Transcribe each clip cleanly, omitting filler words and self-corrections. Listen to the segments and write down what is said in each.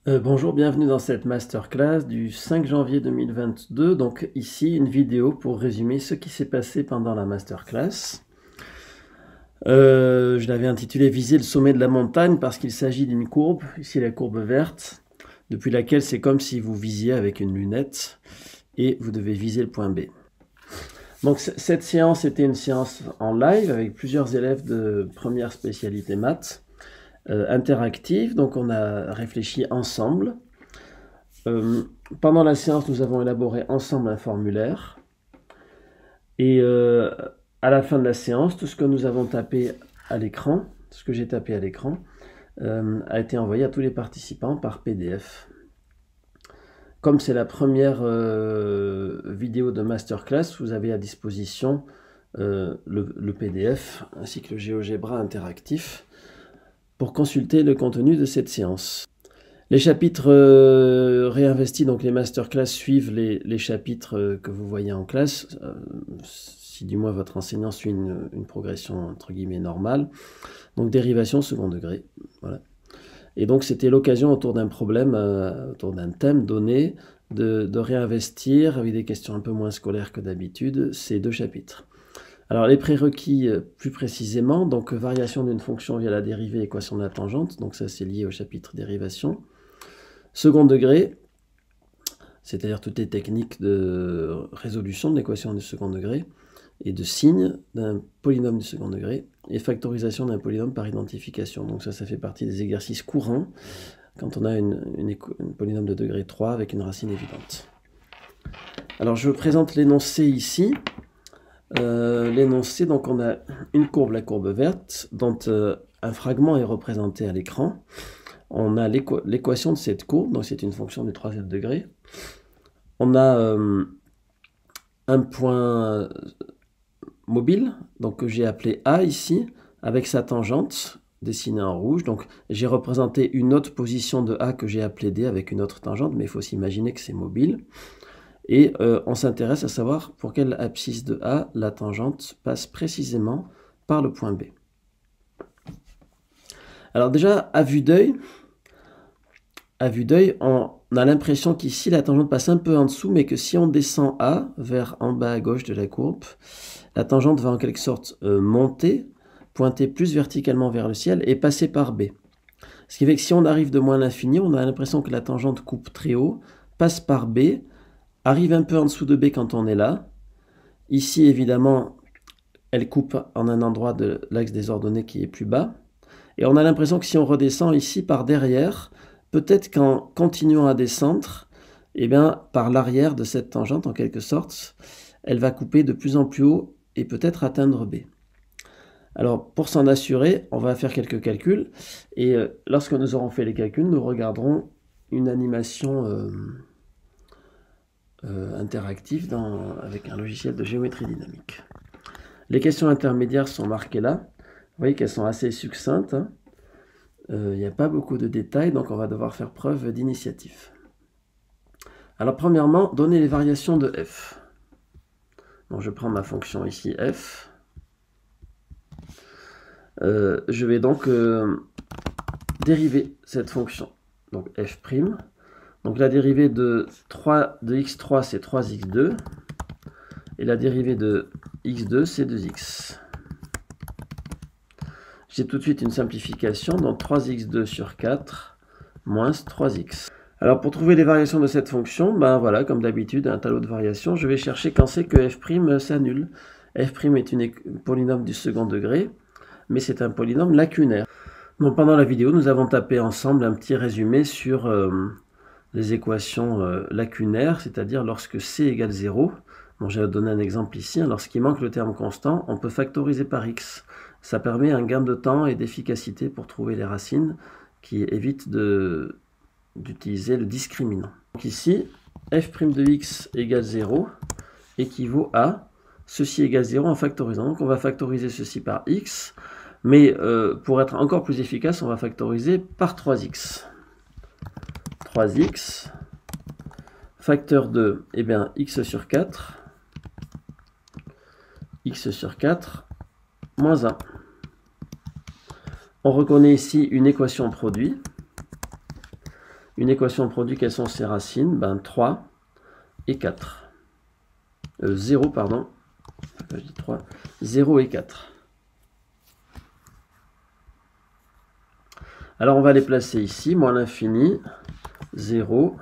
Bonjour, bienvenue dans cette masterclass du 5 janvier 2022. Donc ici une vidéo pour résumer ce qui s'est passé pendant la masterclass. Je l'avais intitulé Viser le sommet de la montagne parce qu'il s'agit d'une courbe, ici la courbe verte, depuis laquelle c'est comme si vous visiez avec une lunette et vous devez viser le point B. Donc cette séance était une séance en live avec plusieurs élèves de première spécialité maths. Interactive, donc on a réfléchi ensemble. Pendant la séance, nous avons élaboré ensemble un formulaire. Et à la fin de la séance, tout ce que nous avons tapé à l'écran, ce que j'ai tapé à l'écran, a été envoyé à tous les participants par PDF. Comme c'est la première vidéo de masterclass, vous avez à disposition le PDF ainsi que le GeoGebra interactif pour consulter le contenu de cette séance. Les chapitres réinvestis, donc les masterclass, suivent les chapitres que vous voyez en classe, si du moins votre enseignant suit une progression entre guillemets normale. Donc dérivation second degré, voilà. Et donc c'était l'occasion autour d'un problème, autour d'un thème donné, de réinvestir avec des questions un peu moins scolaires que d'habitude ces deux chapitres. Alors les prérequis plus précisément, donc variation d'une fonction via la dérivée, équation de la tangente, donc ça c'est lié au chapitre dérivation. Second degré, c'est-à-dire toutes les techniques de résolution de l'équation du second degré et de signe d'un polynôme du second degré et factorisation d'un polynôme par identification. Donc ça fait partie des exercices courants quand on a une polynôme de degré 3 avec une racine évidente. Alors je présente l'énoncé ici. L'énoncé, donc on a une courbe, la courbe verte, dont un fragment est représenté à l'écran. On a l'équation de cette courbe, donc c'est une fonction du troisième degré. On a un point mobile, donc que j'ai appelé A ici, avec sa tangente dessinée en rouge. Donc j'ai représenté une autre position de A que j'ai appelée D avec une autre tangente, mais il faut s'imaginer que c'est mobile. Et on s'intéresse à savoir pour quelle abscisse de A la tangente passe précisément par le point B. Alors déjà, à vue d'œil, on a l'impression qu'ici la tangente passe un peu en dessous, mais que si on descend A vers en bas à gauche de la courbe, la tangente va en quelque sorte monter, pointer plus verticalement vers le ciel et passer par B. Ce qui fait que si on arrive de moins l'infini, on a l'impression que la tangente coupe très haut, passe par B, arrive un peu en dessous de B quand on est là. Ici, évidemment, elle coupe en un endroit de l'axe des ordonnées qui est plus bas. Et on a l'impression que si on redescend ici par derrière, peut-être qu'en continuant à descendre, eh bien, par l'arrière de cette tangente, en quelque sorte, elle va couper de plus en plus haut et peut-être atteindre B. Alors, pour s'en assurer, on va faire quelques calculs. Et lorsque nous aurons fait les calculs, nous regarderons une animation interactive avec un logiciel de géométrie dynamique. Les questions intermédiaires sont marquées là. Vous voyez qu'elles sont assez succinctes. Il n'y a pas beaucoup de détails, donc on va devoir faire preuve d'initiative. Alors premièrement, donner les variations de f. Donc je prends ma fonction ici f. Je vais donc dériver cette fonction. Donc f'. Donc la dérivée de x3 c'est 3x2 et la dérivée de x2 c'est 2x. J'ai tout de suite une simplification, donc 3x2 sur 4 moins 3x. Alors pour trouver les variations de cette fonction, ben voilà, comme d'habitude, un tableau de variations, je vais chercher quand c'est que f' s'annule. F' est une polynôme du second degré, mais c'est un polynôme lacunaire. Donc pendant la vidéo, nous avons tapé ensemble un petit résumé sur les équations lacunaires, c'est-à-dire lorsque c égale 0. Bon, j'ai donné un exemple ici, lorsqu'il manque le terme constant, on peut factoriser par x. Ça permet un gain de temps et d'efficacité pour trouver les racines qui évite d'utiliser le discriminant. Donc ici, f' de x égale 0 équivaut à ceci égale 0 en factorisant. Donc on va factoriser ceci par x, mais pour être encore plus efficace, on va factoriser par 3x. 3x, facteur de, eh bien, x sur 4, moins 1. On reconnaît ici une équation produit. une équation produit, quelles sont ses racines? Ben 3 et 4. 0, pardon. Je dis 3. 0 et 4. Alors on va les placer ici, moins l'infini, 0,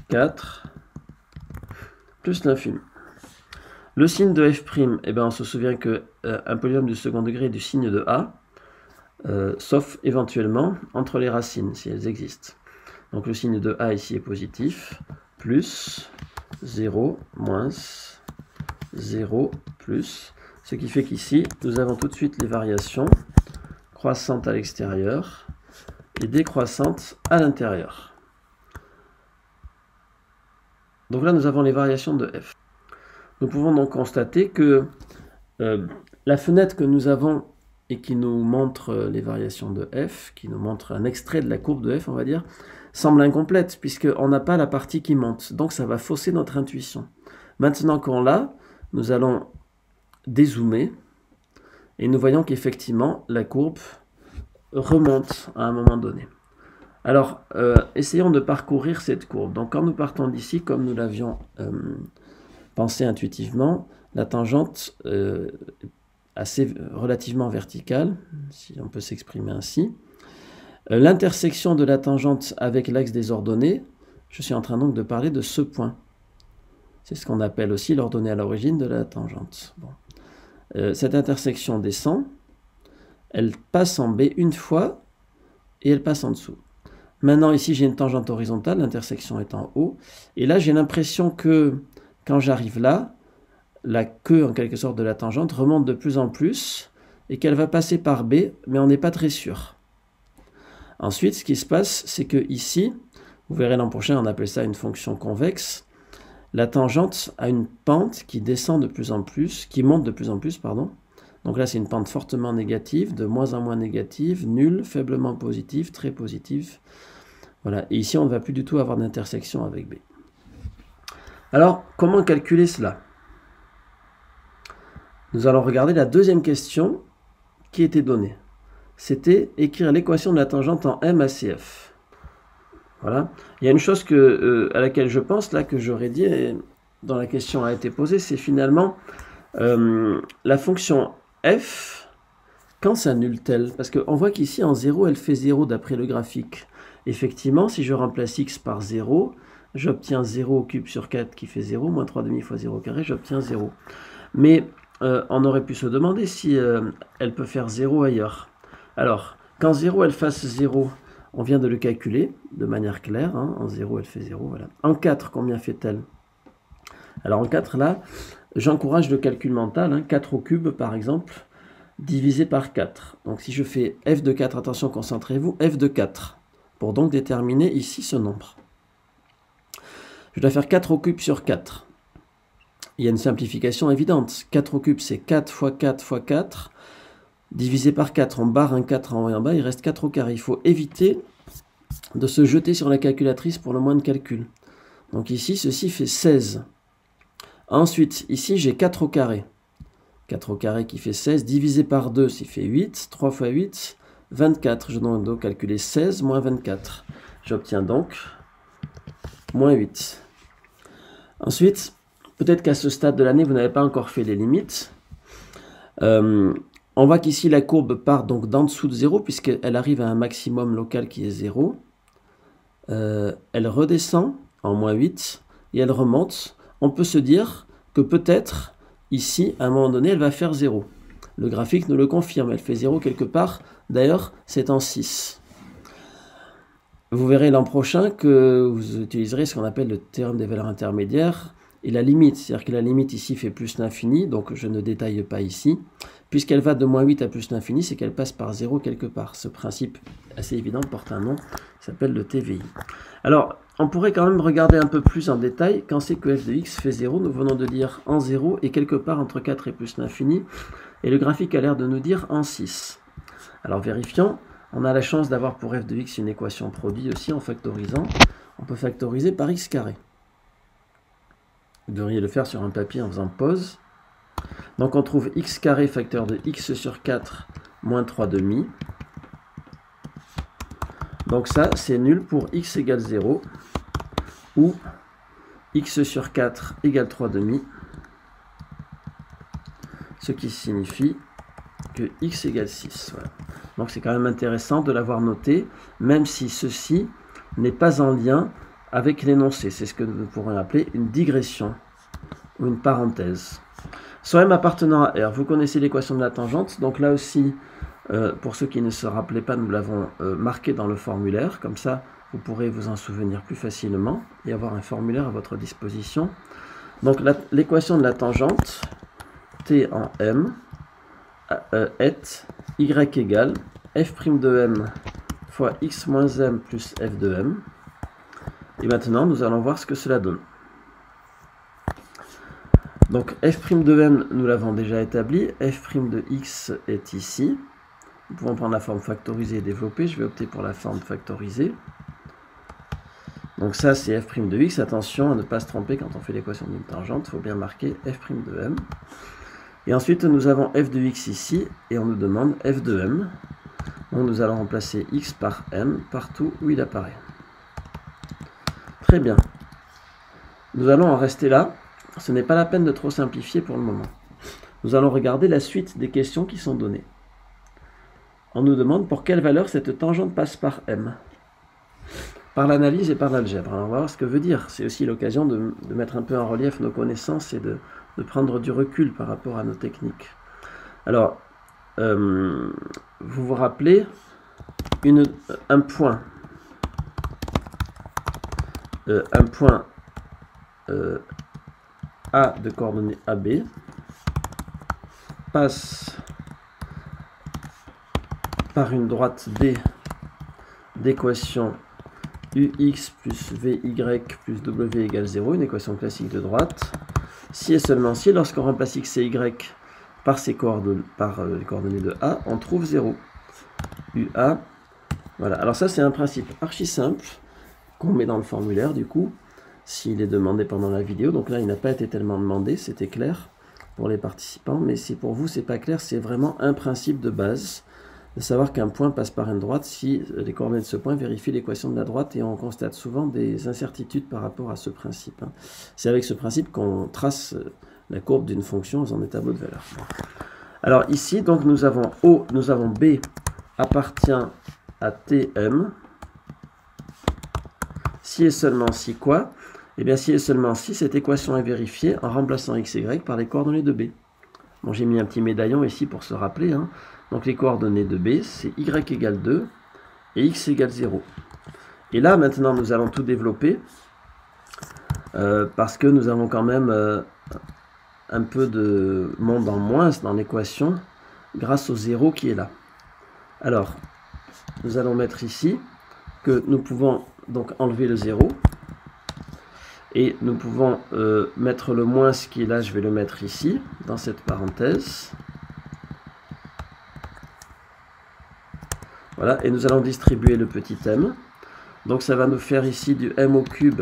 4, plus l'infini. Le signe de f', eh ben on se souvient que un polynôme du second degré est du signe de a, sauf éventuellement entre les racines, si elles existent. Donc le signe de a ici est positif, plus 0, moins 0, plus, ce qui fait qu'ici, nous avons tout de suite les variations croissantes à l'extérieur et décroissantes à l'intérieur. Donc là, nous avons les variations de f. Nous pouvons donc constater que la fenêtre que nous avons et qui nous montre les variations de f, qui nous montre un extrait de la courbe de f, on va dire, semble incomplète, puisqu'on n'a pas la partie qui monte. Donc ça va fausser notre intuition. Maintenant qu'on l'a, nous allons dézoomer, et nous voyons qu'effectivement, la courbe remonte à un moment donné. Alors, essayons de parcourir cette courbe. Donc quand nous partons d'ici, comme nous l'avions pensé intuitivement, la tangente relativement verticale, si on peut s'exprimer ainsi. L'intersection de la tangente avec l'axe des ordonnées, je suis en train donc de parler de ce point. C'est ce qu'on appelle aussi l'ordonnée à l'origine de la tangente. Bon. Cette intersection descend, elle passe en B une fois et elle passe en dessous. Maintenant ici j'ai une tangente horizontale, l'intersection est en haut, et là j'ai l'impression que quand j'arrive là, la queue en quelque sorte de la tangente remonte de plus en plus et qu'elle va passer par B, mais on n'est pas très sûr. Ensuite, ce qui se passe, c'est que ici, vous verrez l'an prochain, on appelle ça une fonction convexe, la tangente a une pente qui descend de plus en plus, qui monte de plus en plus, pardon. Donc là, c'est une pente fortement négative, de moins en moins négative, nulle, faiblement positive, très positive. Voilà, et ici, on ne va plus du tout avoir d'intersection avec B. Alors, comment calculer cela? Nous allons regarder la deuxième question qui était donnée. C'était écrire l'équation de la tangente en M à CF. Voilà. Il y a une chose à laquelle je pense, là, que j'aurais dit, et dans la question a été posée, c'est finalement la fonction f, quand s'annule-t-elle? Parce qu'on voit qu'ici, en 0, elle fait 0 d'après le graphique. Effectivement, si je remplace x par 0, j'obtiens 0 au cube sur 4 qui fait 0, moins 3,5 fois 0 au carré, j'obtiens 0. Mais on aurait pu se demander si elle peut faire 0 ailleurs. Alors, quand 0, elle fasse 0, on vient de le calculer de manière claire. Hein. En 0, elle fait 0. Voilà. En 4, combien fait-elle? Alors en 4, là, j'encourage le calcul mental. Hein. 4 au cube, par exemple, divisé par 4. Donc si je fais f de 4, attention, concentrez-vous, f de 4, pour donc déterminer ici ce nombre. Je dois faire 4 au cube sur 4. Il y a une simplification évidente. 4 au cube, c'est 4 fois 4 fois 4. Divisé par 4, on barre un 4 en haut et en bas, il reste 4 au carré. Il faut éviter de se jeter sur la calculatrice pour le moins de calcul. Donc ici, ceci fait 16. Ensuite, ici, j'ai 4 au carré. 4 au carré qui fait 16, divisé par 2, ça fait 8. 3 fois 8, 24. Je dois donc calculer 16 moins 24. J'obtiens donc moins 8. Ensuite, peut-être qu'à ce stade de l'année, vous n'avez pas encore fait les limites. On voit qu'ici, la courbe part donc d'en dessous de 0, puisqu'elle arrive à un maximum local qui est 0. Elle redescend en moins 8, et elle remonte. On peut se dire que peut-être, ici, à un moment donné, elle va faire 0. Le graphique nous le confirme, elle fait 0 quelque part. D'ailleurs, c'est en 6. Vous verrez l'an prochain que vous utiliserez ce qu'on appelle le théorème des valeurs intermédiaires et la limite. C'est-à-dire que la limite ici fait plus l'infini, donc je ne détaille pas ici. Puisqu'elle va de moins 8 à plus l'infini, c'est qu'elle passe par 0 quelque part. Ce principe assez évident porte un nom qui s'appelle le TVI. Alors, on pourrait quand même regarder un peu plus en détail quand c'est que f de x fait 0. Nous venons de dire en 0 et quelque part entre 4 et plus l'infini. Et le graphique a l'air de nous dire en 6. Alors vérifions. On a la chance d'avoir pour f de x une équation produit aussi en factorisant. On peut factoriser par x carré. Vous devriez le faire sur un papier en faisant pause. Donc on trouve x carré facteur de x sur 4 moins 3,5 Donc ça, c'est nul pour x égale 0, ou x sur 4 égale 3/2, ce qui signifie que x égale 6. Voilà. Donc c'est quand même intéressant de l'avoir noté, même si ceci n'est pas en lien avec l'énoncé. C'est ce que nous pourrions appeler une digression ou une parenthèse. Sur M appartenant à R, vous connaissez l'équation de la tangente. Donc là aussi, pour ceux qui ne se rappelaient pas, nous l'avons marqué dans le formulaire. Comme ça, vous pourrez vous en souvenir plus facilement et avoir un formulaire à votre disposition. Donc l'équation de la tangente, T en M, est y égale f' de m fois x moins m plus f de m. Et maintenant, nous allons voir ce que cela donne. Donc f' de m, nous l'avons déjà établi. f' de x est ici. Nous pouvons prendre la forme factorisée et développée. Je vais opter pour la forme factorisée. Donc ça, c'est f' de x. Attention à ne pas se tromper quand on fait l'équation d'une tangente. Il faut bien marquer f' de m. Et ensuite, nous avons f de x ici. Et on nous demande f de m. Donc nous allons remplacer x par m partout où il apparaît. Très bien. Nous allons en rester là. Ce n'est pas la peine de trop simplifier pour le moment. Nous allons regarder la suite des questions qui sont données. On nous demande pour quelle valeur cette tangente passe par m. Par l'analyse et par l'algèbre. Alors on va voir ce que veut dire. C'est aussi l'occasion de mettre un peu en relief nos connaissances et de prendre du recul par rapport à nos techniques. Alors, vous vous rappelez un point A de coordonnées AB passe par une droite D d'équation UX plus VY plus W égale 0, une équation classique de droite, si et seulement si, lorsqu'on remplace X et Y par les coordonnées de A, on trouve 0. UA, voilà. Alors ça, c'est un principe archi simple qu'on met dans le formulaire, du coup, s'il est demandé pendant la vidéo. Donc là, il n'a pas été tellement demandé, c'était clair pour les participants, mais si pour vous, c'est pas clair, c'est vraiment un principe de base, de savoir qu'un point passe par une droite si les coordonnées de ce point vérifient l'équation de la droite, et on constate souvent des incertitudes par rapport à ce principe. C'est avec ce principe qu'on trace la courbe d'une fonction dans des tableaux de valeurs. Alors ici, donc nous avons B appartient à Tm, si et seulement si quoi? Eh bien si et seulement si cette équation est vérifiée en remplaçant x et y par les coordonnées de B. Bon, j'ai mis un petit médaillon ici pour se rappeler, hein. Donc les coordonnées de B, c'est y égale 2 et x égale 0. Et là, maintenant, nous allons tout développer parce que nous avons quand même un peu de monde en moins dans l'équation grâce au 0 qui est là. Alors, nous allons mettre ici que nous pouvons donc enlever le 0 et nous pouvons mettre le moins qui est là, je vais le mettre ici, dans cette parenthèse. Voilà, et nous allons distribuer le petit m. Donc ça va nous faire ici du m au cube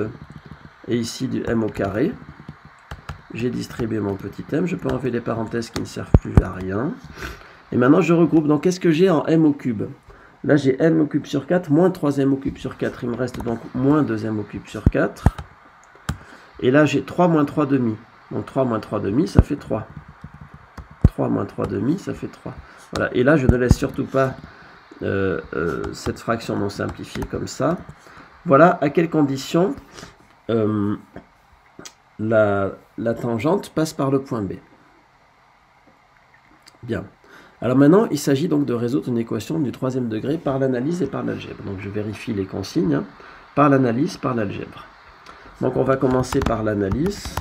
et ici du m au carré. J'ai distribué mon petit m, je peux enlever les parenthèses qui ne servent plus à rien. Et maintenant je regroupe, donc qu'est-ce que j'ai en m au cube? Là j'ai m au cube sur 4 moins 3m au cube sur 4, il me reste donc moins 2m au cube sur 4. Et là j'ai 3 moins 3 demi, donc 3 moins 3 demi ça fait 3. 3 moins 3 demi ça fait 3. Voilà, et là je ne laisse surtout pas cette fraction non simplifiée comme ça. Voilà à quelles conditions la tangente passe par le point B. Bien. Alors maintenant, il s'agit donc de résoudre une équation du 3e degré par l'analyse et par l'algèbre. Donc je vérifie les consignes, hein, par l'analyse, par l'algèbre. Donc on va commencer par l'analyse.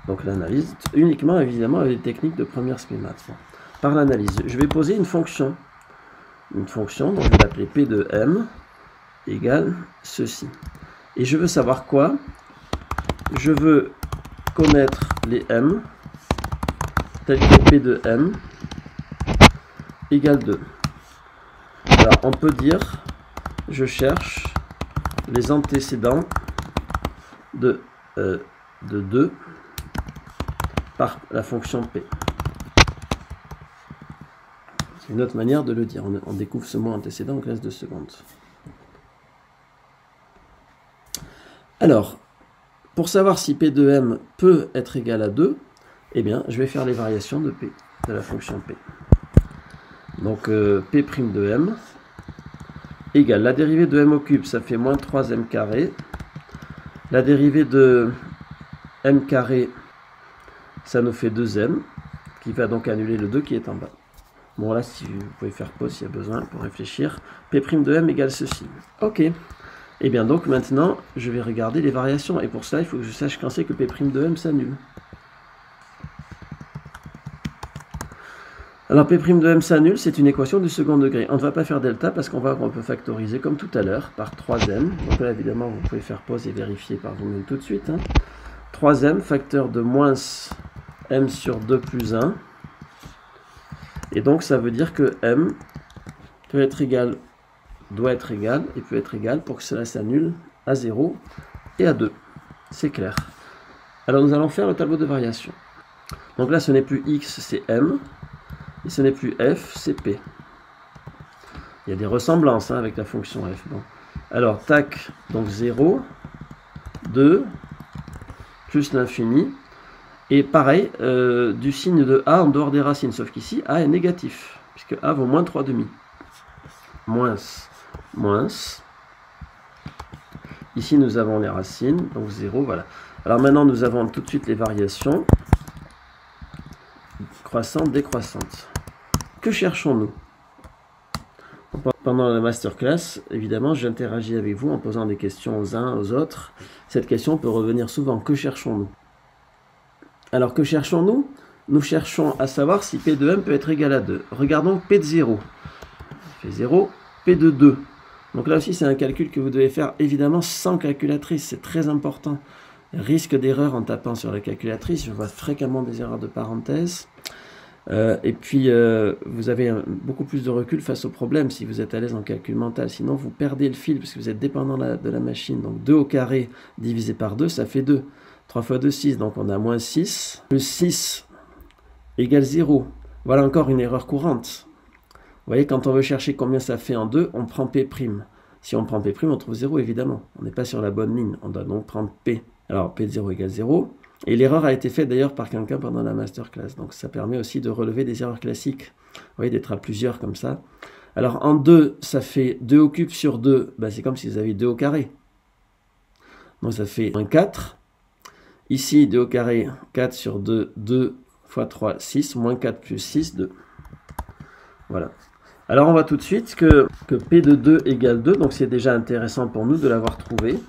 Donc l'analyse, uniquement évidemment avec les techniques de première spé maths. Bon. Par l'analyse, je vais poser une fonction. Une fonction, donc je vais l'appeler P de M égale ceci. Et je veux savoir quoi? Je veux connaître les M tels que P de M égale 2. Alors on peut dire, je cherche les antécédents de 2 par la fonction P. une autre manière de le dire. On découvre ce mot antécédent en classe de seconde. Alors, pour savoir si P de M peut être égal à 2, eh bien, je vais faire les variations de P, de la fonction P. Donc, P' de M égale la dérivée de M au cube, ça fait moins 3M carré. La dérivée de M carré, ça nous fait 2M, qui va donc annuler le 2 qui est en bas. Bon, là, si vous pouvez faire pause s'il y a besoin pour réfléchir. P' de M égale ceci. Ok. Et bien donc maintenant, je vais regarder les variations. Et pour cela, il faut que je sache quand c'est que P' de M s'annule. Alors P' de M s'annule, c'est une équation du second degré. On ne va pas faire delta parce qu'on voit qu'on peut factoriser comme tout à l'heure par 3M. Donc là, évidemment, vous pouvez faire pause et vérifier par vous-même tout de suite. 3M, facteur de moins M sur 2 plus 1. Et donc ça veut dire que M peut être égal, doit être égal et peut être égal pour que cela s'annule à 0 et à 2. C'est clair. Alors nous allons faire le tableau de variation. Donc là ce n'est plus X, c'est M. Et ce n'est plus F, c'est P. Il y a des ressemblances avec la fonction F. Bon. Alors tac, donc 0, 2, plus l'infini. Et pareil, du signe de A en dehors des racines, sauf qu'ici, A est négatif, puisque A vaut moins 3,5. Moins, moins. Ici, nous avons les racines, donc 0, voilà. Alors maintenant, nous avons tout de suite les variations. Croissante, décroissante. Que cherchons-nous? Pendant la masterclass, évidemment, j'interagis avec vous en posant des questions aux uns, aux autres. Cette question peut revenir souvent. Que cherchons-nous? Alors, que cherchons-nous? Nous cherchons à savoir si P de M peut être égal à 2. Regardons P de 0. Fait 0, P de 2. Donc là aussi, c'est un calcul que vous devez faire évidemment sans calculatrice. C'est très important. Risque d'erreur en tapant sur la calculatrice. Je vois fréquemment des erreurs de parenthèse. Et puis, vous avez beaucoup plus de recul face au problème si vous êtes à l'aise en calcul mental. Sinon, vous perdez le fil parce que vous êtes dépendant de la machine. Donc 2 au carré divisé par 2, ça fait 2. 3 fois 2, 6. Donc on a moins 6. Plus 6 égale 0. Voilà encore une erreur courante. Vous voyez, quand on veut chercher combien ça fait en 2, on prend P'. Si on prend P', on trouve 0 évidemment. On n'est pas sur la bonne ligne. On doit donc prendre P. Alors P de 0 égale 0. Et l'erreur a été faite d'ailleurs par quelqu'un pendant la masterclass. Donc ça permet aussi de relever des erreurs classiques. Vous voyez, d'être à plusieurs comme ça. Alors en 2, ça fait 2 au cube sur 2. Ben, c'est comme si vous aviez 2 au carré. Donc ça fait moins 4. Ici, 2 au carré, 4 sur 2, 2 fois 3, 6. Moins 4 plus 6, 2. Voilà. Alors on voit tout de suite que P de 2 égale 2. Donc c'est déjà intéressant pour nous de l'avoir trouvé.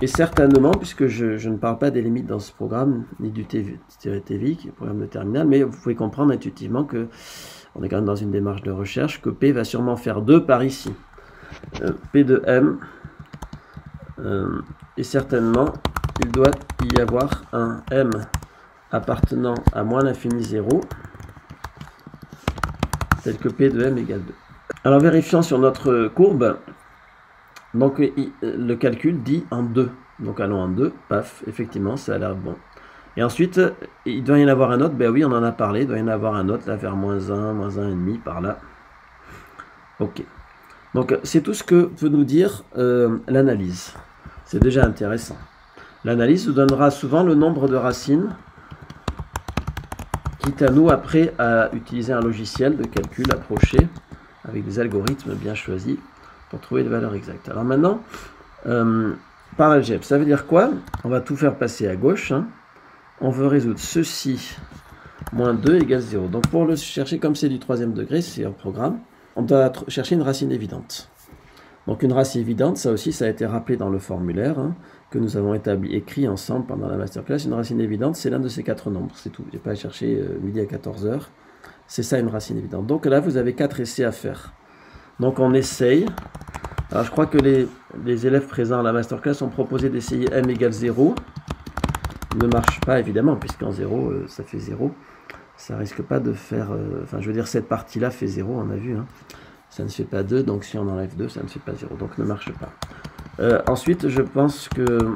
Et certainement, puisque je ne parle pas des limites dans ce programme, ni du TV, qui est le programme de terminale, mais vous pouvez comprendre intuitivement que on est quand même dans une démarche de recherche, que P va sûrement faire 2 par ici. P de M, et certainement, il doit y avoir un M appartenant à moins l'infini 0, tel que P de M égale 2. Alors vérifions sur notre courbe. Donc le calcul dit en 2. Donc allons en 2, paf, effectivement, ça a l'air bon. Et ensuite, il doit y en avoir un autre, ben oui, on en a parlé, il doit y en avoir un autre, là, vers moins 1, moins 1,5, par là. Ok. Donc c'est tout ce que peut nous dire l'analyse. C'est déjà intéressant. L'analyse nous donnera souvent le nombre de racines, quitte à nous après à utiliser un logiciel de calcul approché, avec des algorithmes bien choisis, pour trouver les valeurs exactes. Alors maintenant, par algèbre, ça veut dire quoi? On va tout faire passer à gauche. Hein. On veut résoudre ceci, moins 2 égale 0. Donc pour le chercher, comme c'est du 3e degré, c'est un programme, on doit chercher une racine évidente. Donc une racine évidente, ça aussi, ça a été rappelé dans le formulaire, hein, que nous avons écrit ensemble pendant la masterclass. Une racine évidente, c'est l'un de ces 4 nombres, c'est tout. Je n'ai pas à chercher midi à 14 h. C'est ça une racine évidente. Donc là, vous avez 4 essais à faire. Donc on essaye. Alors je crois que les élèves présents à la masterclass ont proposé d'essayer M égale 0. Ne marche pas évidemment, puisqu'en 0, ça fait 0. Ça risque pas de faire... Enfin, je veux dire, cette partie-là fait 0, on a vu. Hein. Ça ne fait pas 2, donc si on enlève 2, ça ne fait pas 0. Donc ne marche pas. Ensuite, je pense que...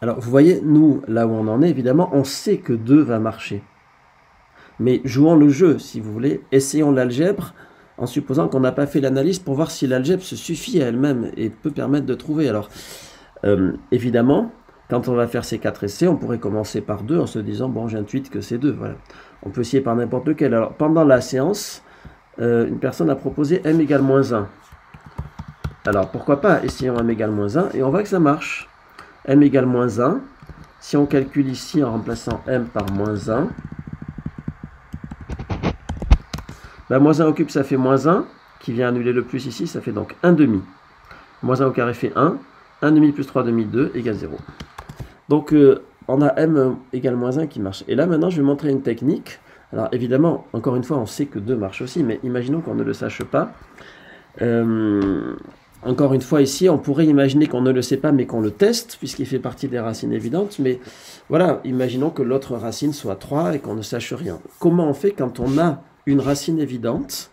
Alors, vous voyez, nous, là où on en est, évidemment, on sait que 2 va marcher. Mais jouons le jeu, si vous voulez. Essayons l'algèbre en supposant qu'on n'a pas fait l'analyse pour voir si l'algèbre se suffit à elle-même et peut permettre de trouver. Alors, évidemment, quand on va faire ces 4 essais, on pourrait commencer par 2 en se disant, bon, j'intuite que c'est 2. Voilà. On peut essayer par n'importe lequel. Alors, pendant la séance, une personne a proposé m égale moins 1. Alors, pourquoi pas, essayons m égale moins 1, et on voit que ça marche. M égale moins 1, si on calcule ici en remplaçant m par moins 1, ben, moins 1 au cube, ça fait moins 1, qui vient annuler le plus ici, ça fait donc 1 demi. Moins 1 au carré fait 1, 1 demi plus 3 demi, 2, égale 0. Donc, on a m égale moins 1 qui marche. Et là, maintenant, je vais montrer une technique. Alors, évidemment, encore une fois, on sait que 2 marche aussi, mais imaginons qu'on ne le sache pas. Encore une fois, ici, on pourrait imaginer qu'on ne le sait pas, mais qu'on le teste, puisqu'il fait partie des racines évidentes. Mais voilà, imaginons que l'autre racine soit 3 et qu'on ne sache rien. Comment on fait quand on a une racine évidente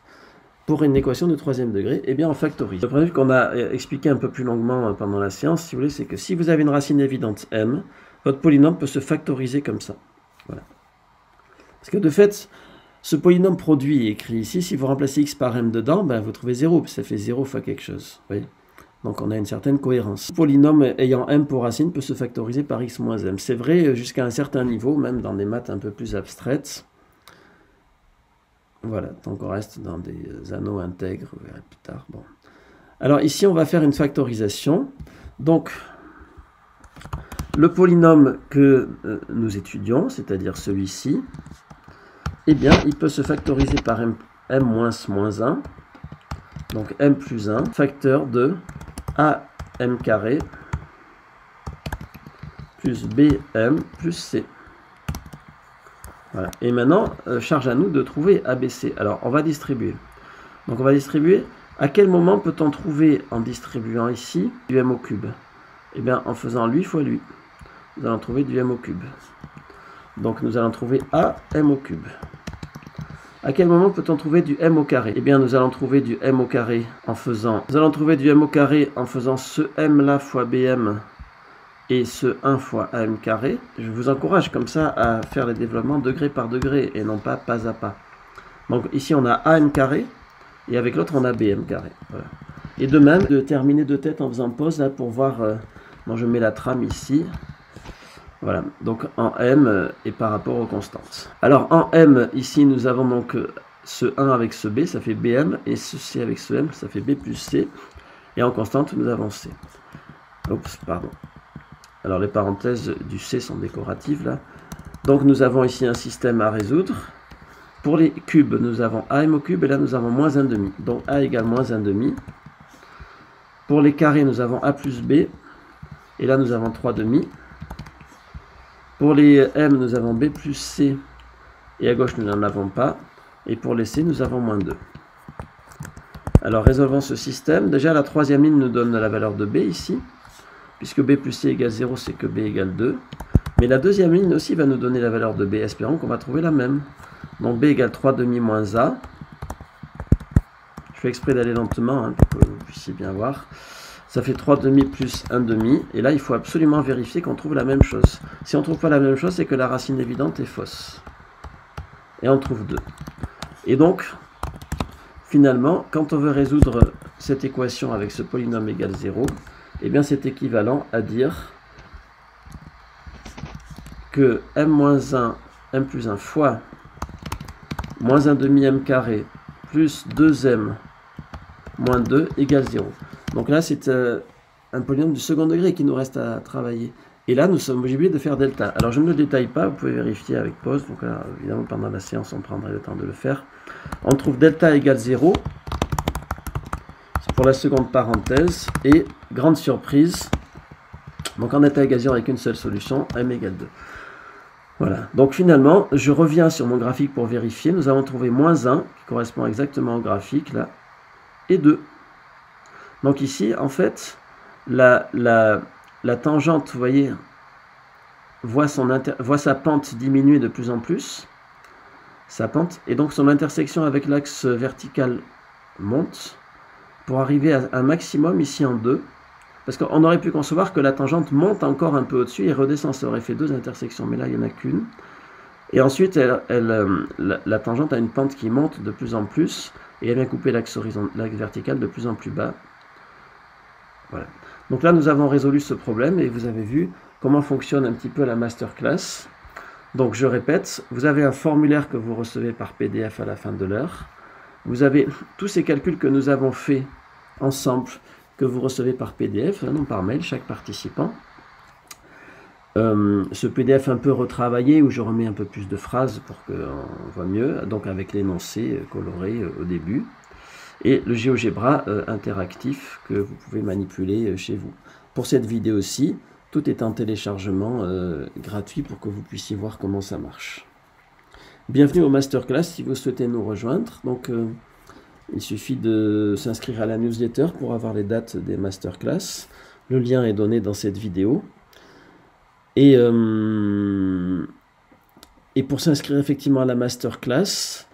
pour une équation de 3e degré? Eh bien, on factorise. Le principe qu'on a expliqué un peu plus longuement pendant la séance, si vous voulez, c'est que si vous avez une racine évidente m, votre polynôme peut se factoriser comme ça. Voilà. Parce que de fait, ce polynôme produit écrit ici, si vous remplacez x par m dedans, ben vous trouvez 0, puis ça fait 0 fois quelque chose. Vous voyez? Donc on a une certaine cohérence. Le polynôme ayant m pour racine peut se factoriser par x moins m. C'est vrai jusqu'à un certain niveau, même dans des maths un peu plus abstraites. Voilà, donc on reste dans des anneaux intègres, on verra plus tard. Bon. Alors ici, on va faire une factorisation. Donc, le polynôme que nous étudions, c'est-à-dire celui-ci, eh bien, il peut se factoriser par m moins 1, donc m plus 1, facteur de am carré plus bm plus c. Voilà. Et maintenant, charge à nous de trouver ABC. Alors, on va distribuer. Donc, on va distribuer. À quel moment peut-on trouver, en distribuant ici, du m au cube? Eh bien, en faisant lui fois lui. Nous allons trouver du m au cube. Donc, nous allons trouver am au cube. À quel moment peut-on trouver du m au carré? Eh bien, nous allons trouver du m au carré en faisant... Nous allons trouver du m au carré en faisant ce m là fois bm et ce 1 fois am carré. Je vous encourage comme ça à faire les développements degré par degré et non pas à pas. Donc ici on a am carré et avec l'autre on a bm carré. Voilà. Et de même, de terminer de tête en faisant pause là pour voir... bon, je mets la trame ici. Voilà, donc en m et par rapport aux constantes. Alors en m, ici nous avons donc ce 1 avec ce b, ça fait bm, et ce c avec ce m, ça fait b plus c. Et en constante, nous avons c. Oups, pardon. Alors les parenthèses du C sont décoratives là. Donc nous avons ici un système à résoudre. Pour les cubes, nous avons am au cube et là nous avons moins 1 demi. Donc a égale moins 1 demi. Pour les carrés, nous avons a plus b et là nous avons 3 demi. Pour les m, nous avons b plus c et à gauche nous n'en avons pas. Et pour les c, nous avons moins 2. Alors résolvons ce système. Déjà la troisième ligne nous donne la valeur de b ici. Puisque b plus c égale 0, c'est que b égale 2. Mais la deuxième ligne aussi va nous donner la valeur de b. Espérons qu'on va trouver la même. Donc b égale 3 demi moins a. Je fais exprès d'aller lentement pour que vous puissiez bien voir. Ça fait 3 demi plus 1 demi. Et là, il faut absolument vérifier qu'on trouve la même chose. Si on ne trouve pas la même chose, c'est que la racine évidente est fausse. Et on trouve 2. Et donc, finalement, quand on veut résoudre cette équation avec ce polynôme égale 0, eh bien c'est équivalent à dire que m-1, m plus 1 fois moins 1 demi m carré plus 2m moins 2 égale 0. Donc là c'est un polynôme du second degré qui nous reste à travailler. Et là nous sommes obligés de faire delta. Alors je ne le détaille pas, vous pouvez vérifier avec pause. Donc là évidemment pendant la séance on prendrait le temps de le faire. On trouve delta égale 0. Pour la seconde parenthèse, et grande surprise, donc en état égale 0 avec une seule solution, m égale 2. Voilà, donc finalement, je reviens sur mon graphique pour vérifier, nous avons trouvé moins 1, qui correspond exactement au graphique, là, et 2. Donc ici, en fait, la tangente, vous voyez, voit sa pente diminuer de plus en plus, sa pente, et donc son intersection avec l'axe vertical monte, pour arriver à un maximum ici en 2, parce qu'on aurait pu concevoir que la tangente monte encore un peu au-dessus et redescend, ça aurait fait 2 intersections, mais là il n'y en a qu'une, Et ensuite, la tangente a une pente qui monte de plus en plus et elle vient couper l'axe vertical de plus en plus bas. Voilà. Donc là, nous avons résolu ce problème et vous avez vu comment fonctionne un petit peu la masterclass. Donc je répète, vous avez un formulaire que vous recevez par PDF à la fin de l'heure. Vous avez tous ces calculs que nous avons faits ensemble, que vous recevez par PDF, non par mail, chaque participant. Ce PDF un peu retravaillé où je remets un peu plus de phrases pour qu'on voit mieux, donc avec l'énoncé coloré au début. Et le GeoGebra interactif que vous pouvez manipuler chez vous. Pour cette vidéo-ci, tout est en téléchargement gratuit pour que vous puissiez voir comment ça marche. Bienvenue au Masterclass si vous souhaitez nous rejoindre. Donc, il suffit de s'inscrire à la newsletter pour avoir les dates des Masterclass. Le lien est donné dans cette vidéo. Et pour s'inscrire effectivement à la Masterclass,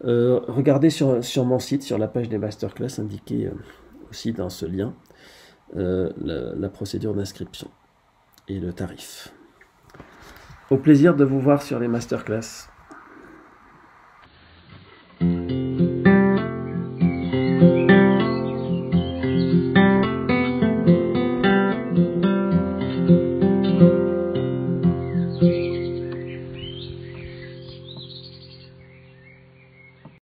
regardez sur mon site, sur la page des Masterclass, indiquée aussi dans ce lien, la procédure d'inscription et le tarif. Au plaisir de vous voir sur les Masterclass.